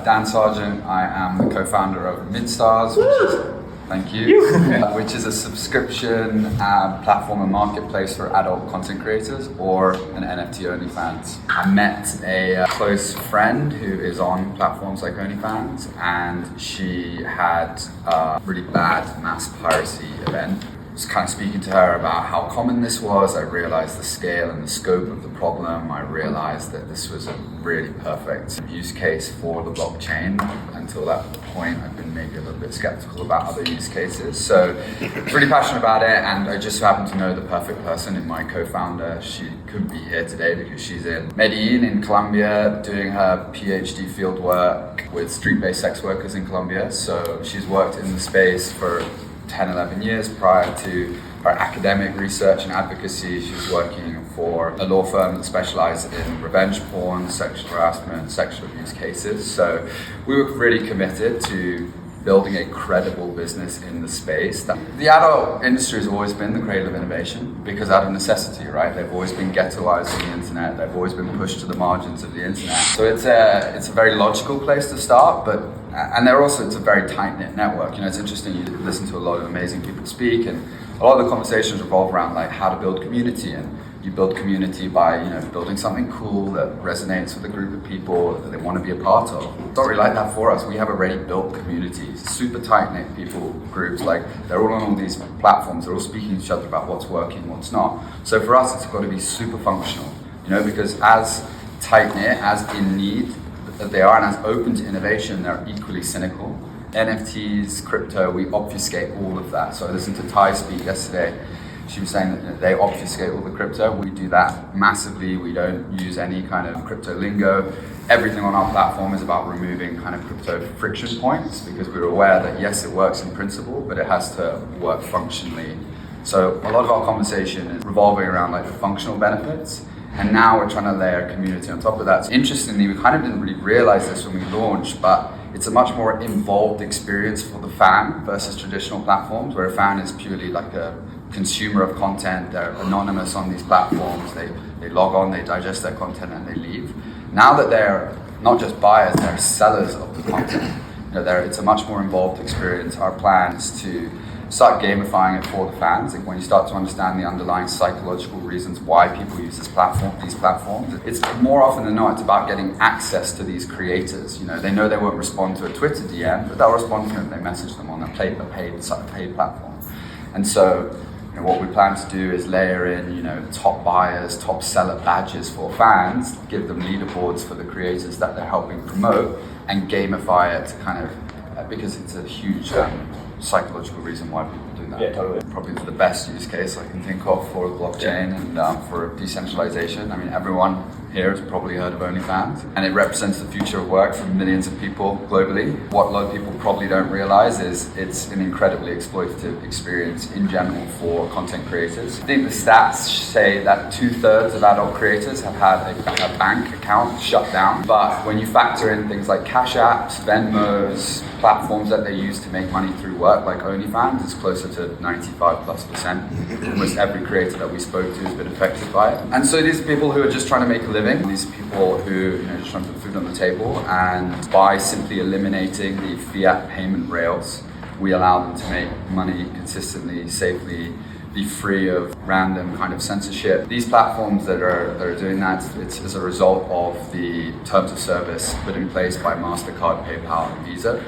Dan Sargent. I am the co-founder of MintStars, which is, thank you, which is a subscription platform and marketplace for adult content creators or an NFT OnlyFans. I met a close friend who is on platforms like OnlyFans, and she had a really bad mass piracy event. I was kind of speaking to her about how common this was. I realized the scale and the scope of the problem. I realized that this was a really perfect use case for the blockchain. Until that point, I've been maybe a little bit skeptical about other use cases. So really passionate about it, and I just happened to know the perfect person in my co-founder. She couldn't be here today because she's in Medellin in Colombia doing her PhD field work with street-based sex workers in Colombia. So she's worked in the space for 10, 11 years prior to her academic research and advocacy. She was working for a law firm that specialized in revenge porn, sexual harassment, sexual abuse cases. So we were really committed to building a credible business in the space. The adult industry has always been the cradle of innovation because out of necessity, right? They've always been ghettoized on the internet. They've always been pushed to the margins of the internet. So it's a very logical place to start, and it's a very tight-knit network. You know, it's interesting, you listen to a lot of amazing people speak, and a lot of the conversations revolve around like how to build community, and you build community by, building something cool that resonates with a group of people that they want to be a part of. It's not really like that for us. We have already built communities, super tight-knit people groups, like they're all on all these platforms, they're all speaking to each other about what's working, what's not. So for us, it's got to be super functional, because as tight-knit, as in need that they are, and as open to innovation, they're equally cynical. NFTs, crypto, we obfuscate all of that. So I listened to Ty speak yesterday. She was saying that they obfuscate all the crypto. We do that massively. We don't use any kind of crypto lingo. Everything on our platform is about removing kind of crypto friction points because we're aware that yes, it works in principle, but it has to work functionally. So a lot of our conversation is revolving around like the functional benefits. And now we're trying to layer community on top of that. So interestingly, we kind of didn't really realize this when we launched, but it's a much more involved experience for the fan versus traditional platforms where a fan is purely like a consumer of content. They're anonymous on these platforms. They log on, they digest their content, and they leave. Now that they're not just buyers, they're sellers of the content. It's a much more involved experience. Our plan is to start gamifying it for the fans. And when you start to understand the underlying psychological reasons why people use these platforms, it's more often than not, it's about getting access to these creators. They know they won't respond to a Twitter DM, but they'll respond to them if they message them on a paid platform. And so, what we plan to do is layer in, top buyers, top seller badges for fans, give them leaderboards for the creators that they're helping promote, and gamify it to kind of, because it's a huge psychological reason why people do that. Yeah, totally. Probably the best use case I can think of for the blockchain and for decentralization. I mean, everyone here has probably heard of OnlyFans, and it represents the future of work for millions of people globally. What a lot of people probably don't realize is it's an incredibly exploitative experience in general for content creators. I think the stats say that 2/3 of adult creators have had a bank account shut down, but when you factor in things like Cash Apps, Venmos, platforms that they use to make money through work like OnlyFans, it's closer to 95+%. Almost every creator that we spoke to has been affected by it. And so these are people who are just trying to make a living. These are people who are just trying to put food on the table, and by simply eliminating the fiat payment rails, we allow them to make money consistently, safely, be free of random kind of censorship. These platforms that are doing that, it's as a result of the terms of service put in place by MasterCard, PayPal, and Visa,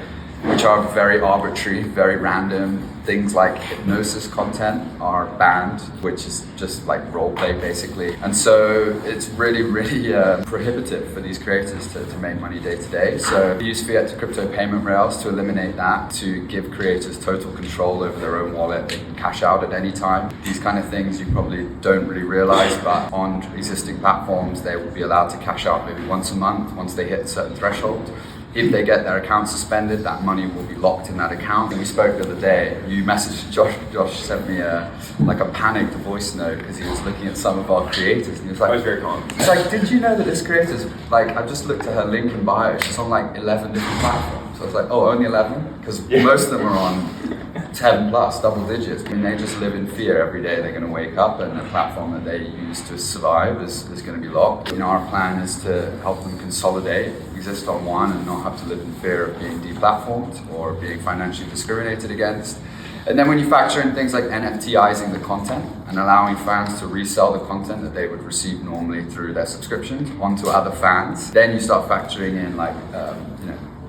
which are very arbitrary, very random. Things like hypnosis content are banned, which is just like role play basically. And so it's really, really prohibitive for these creators to make money day to day. So we use fiat to crypto payment rails to eliminate that, to give creators total control over their own wallet. They can cash out at any time. These kind of things you probably don't really realize, but on existing platforms, they will be allowed to cash out maybe once a month once they hit a certain threshold. If they get their account suspended, that money will be locked in that account. And we spoke the other day, you messaged Josh sent me a panicked voice note because he was looking at some of our creators and he was like, that was very calm. He's like, did you know that this creator's, I just looked at her link in bio, she's on 11 different platforms. So I was like, oh, only 11? Because most of them are on 10 plus, double digits. I mean, they just live in fear every day. They're going to wake up and the platform that they use to survive is going to be locked. You know, our plan is to help them consolidate, exist on one, and not have to live in fear of being deplatformed or being financially discriminated against. And then when you factor in things like NFTizing the content and allowing fans to resell the content that they would receive normally through their subscriptions onto other fans, then you start factoring in like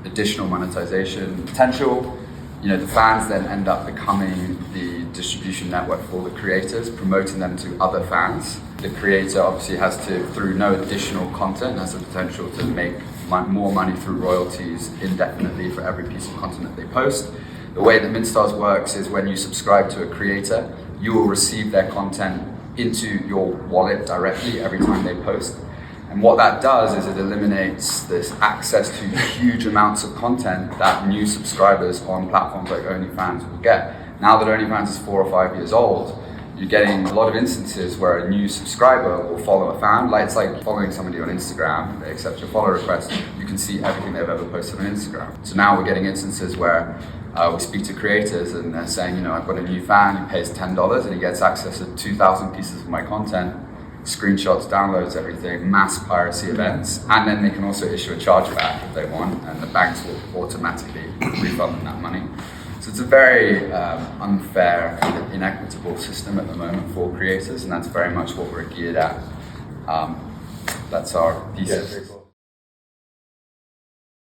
additional monetization potential. You know, the fans then end up becoming the distribution network for the creators, promoting them to other fans. The creator obviously has to, through no additional content, has the potential to make more money through royalties indefinitely for every piece of content that they post. The way that MintStars works is when you subscribe to a creator, you will receive their content into your wallet directly every time they post. And what that does is it eliminates this access to huge amounts of content that new subscribers on platforms like OnlyFans will get. Now that OnlyFans is 4 or 5 years old, you're getting a lot of instances where a new subscriber will follow a fan. Like, it's like following somebody on Instagram. They accept your follow request, you can see everything they've ever posted on Instagram. So now we're getting instances where we speak to creators and they're saying, you know, I've got a new fan, he pays $10 and he gets access to 2,000 pieces of my content, screenshots, downloads, everything, mass piracy events, and then they can also issue a chargeback if they want, and the banks will automatically refund them that money. So it's a very unfair, inequitable system at the moment for creators, and that's very much what we're geared at. That's our thesis.